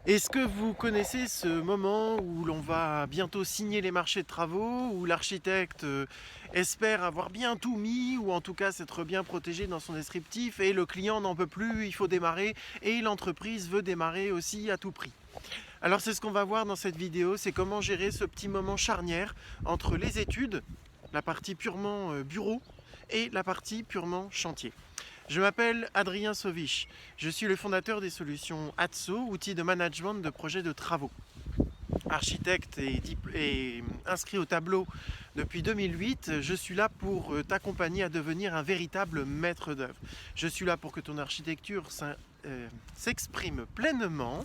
Est-ce que vous connaissez ce moment où l'on va bientôt signer les marchés de travaux, où l'architecte espère avoir bien tout mis, ou en tout cas s'être bien protégé dans son descriptif, et le client n'en peut plus, il faut démarrer, et l'entreprise veut démarrer aussi à tout prix? Alors c'est ce qu'on va voir dans cette vidéo, c'est comment gérer ce petit moment charnière entre les études, la partie purement bureau, et la partie purement chantier. Je m'appelle Adrien Sovich, je suis le fondateur des solutions ATSO, outils de management de projets de travaux. Architecte et inscrit au tableau depuis 2008, je suis là pour t'accompagner à devenir un véritable maître d'œuvre. Je suis là pour que ton architecture s'exprime pleinement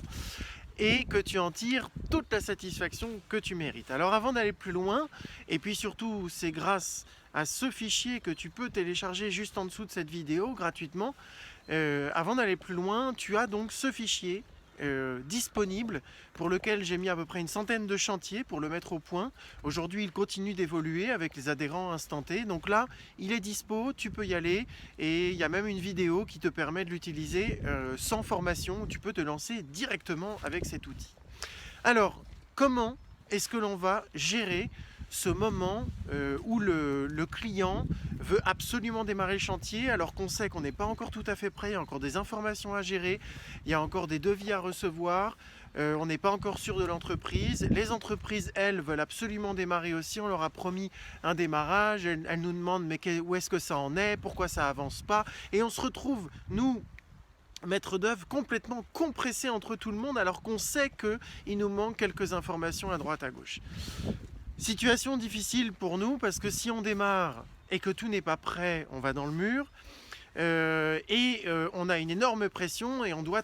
et que tu en tires toute la satisfaction que tu mérites. Alors avant d'aller plus loin, et puis surtout c'est grâce à ce fichier que tu peux télécharger juste en dessous de cette vidéo gratuitement, avant d'aller plus loin, tu as donc ce fichier disponible pour lequel j'ai mis à peu près une centaine de chantiers pour le mettre au point. Aujourd'hui, il continue d'évoluer avec les adhérents instantés. Donc là, il est dispo, tu peux y aller et il y a même une vidéo qui te permet de l'utiliser sans formation. Tu peux te lancer directement avec cet outil. Alors, comment est-ce que l'on va gérer ce moment où le client veut absolument démarrer le chantier alors qu'on sait qu'on n'est pas encore tout à fait prêt, il y a encore des informations à gérer, il y a encore des devis à recevoir, on n'est pas encore sûr de l'entreprise. Les entreprises, elles, veulent absolument démarrer aussi, on leur a promis un démarrage, elles nous demandent mais où est-ce que ça en est, pourquoi ça avance pas, et on se retrouve, nous, maître d'œuvre complètement compressé entre tout le monde alors qu'on sait qu'il nous manque quelques informations à droite à gauche. Situation difficile pour nous parce que si on démarre et que tout n'est pas prêt, on va dans le mur on a une énorme pression et on doit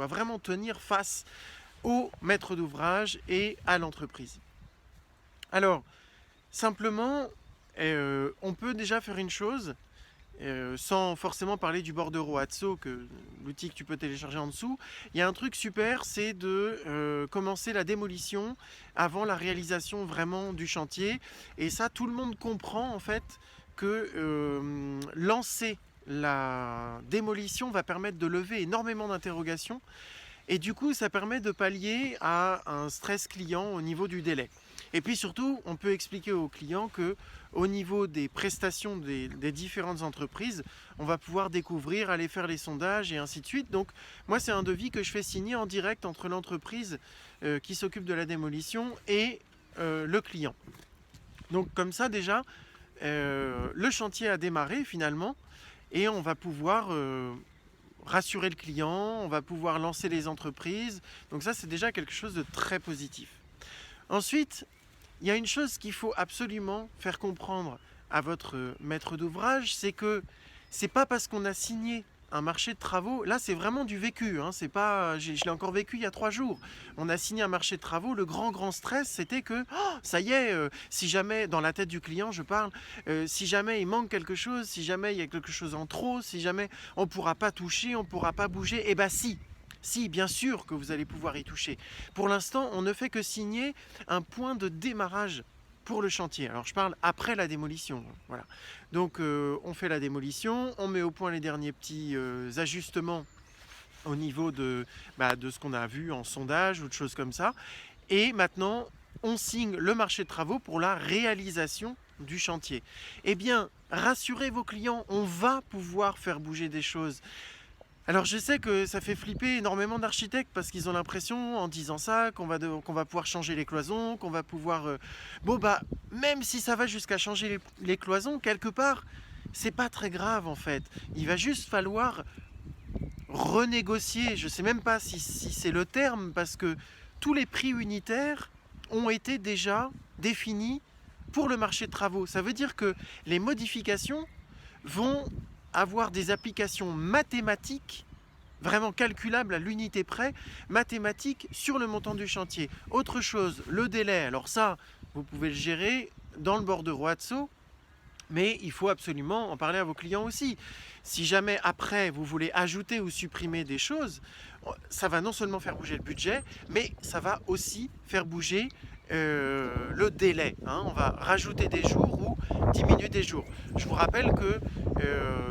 vraiment tenir face au maître d'ouvrage et à l'entreprise. Alors, simplement, on peut déjà faire une chose, sans forcément parler du bordereau ATSO, l'outil que tu peux télécharger en dessous. Il y a un truc super, c'est de commencer la démolition avant la réalisation vraiment du chantier. Et ça, tout le monde comprend en fait que lancer la démolition va permettre de lever énormément d'interrogations. Et du coup, ça permet de pallier à un stress client au niveau du délai. Et puis surtout, on peut expliquer aux clients que au niveau des prestations des différentes entreprises, on va pouvoir découvrir, aller faire les sondages et ainsi de suite. Donc moi, c'est un devis que je fais signer en direct entre l'entreprise qui s'occupe de la démolition et le client. Donc comme ça déjà, le chantier a démarré finalement et on va pouvoir rassurer le client, on va pouvoir lancer les entreprises. Donc ça, c'est déjà quelque chose de très positif. Ensuite, il y a une chose qu'il faut absolument faire comprendre à votre maître d'ouvrage, c'est que c'est pas parce qu'on a signé un marché de travaux, là c'est vraiment du vécu, hein, c'est pas, je l'ai encore vécu il y a 3 jours. On a signé un marché de travaux, le grand stress c'était que ça y est, si jamais, dans la tête du client je parle, si jamais il manque quelque chose, si jamais il y a quelque chose en trop, si jamais on pourra pas toucher, on pourra pas bouger, eh ben si, bien sûr que vous allez pouvoir y toucher. Pour l'instant, on ne fait que signer un point de démarrage pour le chantier. Alors je parle après la démolition. Voilà. Donc on fait la démolition, on met au point les derniers petits ajustements au niveau de ce qu'on a vu en sondage ou de choses comme ça. Et maintenant, on signe le marché de travaux pour la réalisation du chantier. Eh bien, rassurez vos clients, on va pouvoir faire bouger des choses. Alors je sais que ça fait flipper énormément d'architectes parce qu'ils ont l'impression en disant ça qu'on va pouvoir changer les cloisons, qu'on va pouvoir... même si ça va jusqu'à changer les cloisons, quelque part, c'est pas très grave en fait. Il va juste falloir renégocier, je sais même pas si c'est le terme, parce que tous les prix unitaires ont été déjà définis pour le marché de travaux. Ça veut dire que les modifications vont avoir des applications mathématiques vraiment calculables à l'unité près, mathématiques sur le montant du chantier. Autre chose, le délai, alors ça, vous pouvez le gérer dans le bordereau ATSO, mais il faut absolument en parler à vos clients aussi. Si jamais après vous voulez ajouter ou supprimer des choses, ça va non seulement faire bouger le budget, mais ça va aussi faire bouger le délai. On va rajouter des jours ou diminuer des jours. Je vous rappelle que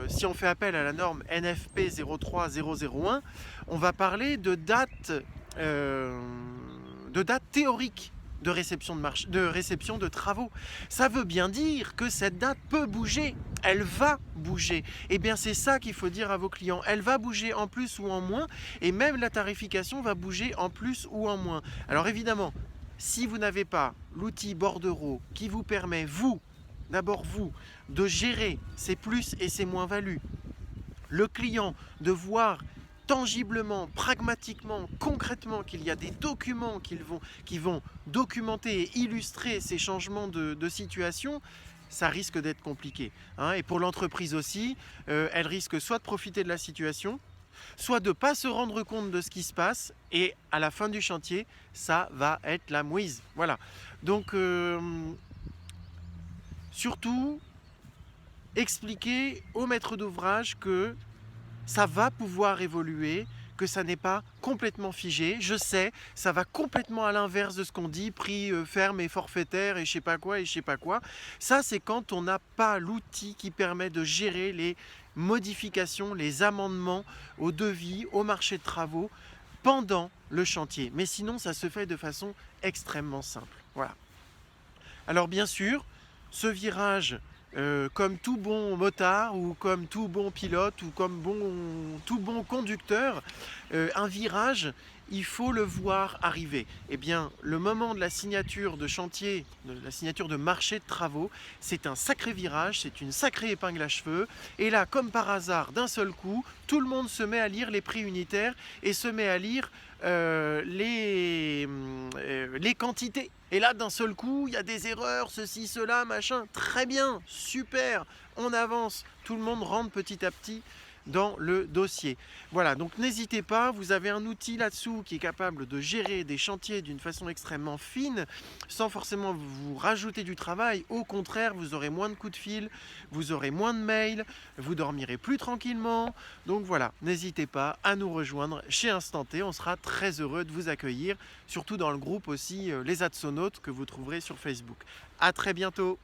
si on fait appel à la norme NFP 03001, on va parler de date de date théorique de réception de réception de travaux. Ça veut bien dire que cette date peut bouger, elle va bouger. Et bien c'est ça qu'il faut dire à vos clients, elle va bouger en plus ou en moins, et même la tarification va bouger en plus ou en moins. Alors évidemment, si vous n'avez pas l'outil bordereau qui vous permet, d'abord vous, de gérer ses plus et ses moins-values, le client de voir tangiblement, pragmatiquement, concrètement qu'il y a des documents qui vont documenter et illustrer ces changements de situation, ça risque d'être compliqué. Hein. Et pour l'entreprise aussi, elle risque soit de profiter de la situation, soit de ne pas se rendre compte de ce qui se passe, et à la fin du chantier, ça va être la mouise. Voilà. Donc, surtout, expliquer au maître d'ouvrage que ça va pouvoir évoluer, que ça n'est pas complètement figé. Je sais, ça va complètement à l'inverse de ce qu'on dit, prix ferme et forfaitaire et je sais pas quoi et je sais pas quoi. Ça, c'est quand on n'a pas l'outil qui permet de gérer les modifications, les amendements au devis, au marché de travaux pendant le chantier. Mais sinon, ça se fait de façon extrêmement simple. Voilà. Alors bien sûr, ce virage, comme tout bon motard ou comme tout bon pilote ou comme tout bon conducteur, un virage, il faut le voir arriver. Eh bien, le moment de la signature de chantier, de la signature de marché de travaux, c'est un sacré virage, c'est une sacrée épingle à cheveux. Et là, comme par hasard, d'un seul coup, tout le monde se met à lire les prix unitaires et se met à lire les quantités. Et là, d'un seul coup, il y a des erreurs, ceci, cela, machin. Très bien, super, on avance. Tout le monde rentre petit à petit dans le dossier. Voilà, donc n'hésitez pas, vous avez un outil là-dessous qui est capable de gérer des chantiers d'une façon extrêmement fine, sans forcément vous rajouter du travail. Au contraire, vous aurez moins de coups de fil, vous aurez moins de mails, vous dormirez plus tranquillement. Donc voilà, n'hésitez pas à nous rejoindre chez Instant T, on sera très heureux de vous accueillir, surtout dans le groupe aussi Les Adsonautes que vous trouverez sur Facebook. À très bientôt.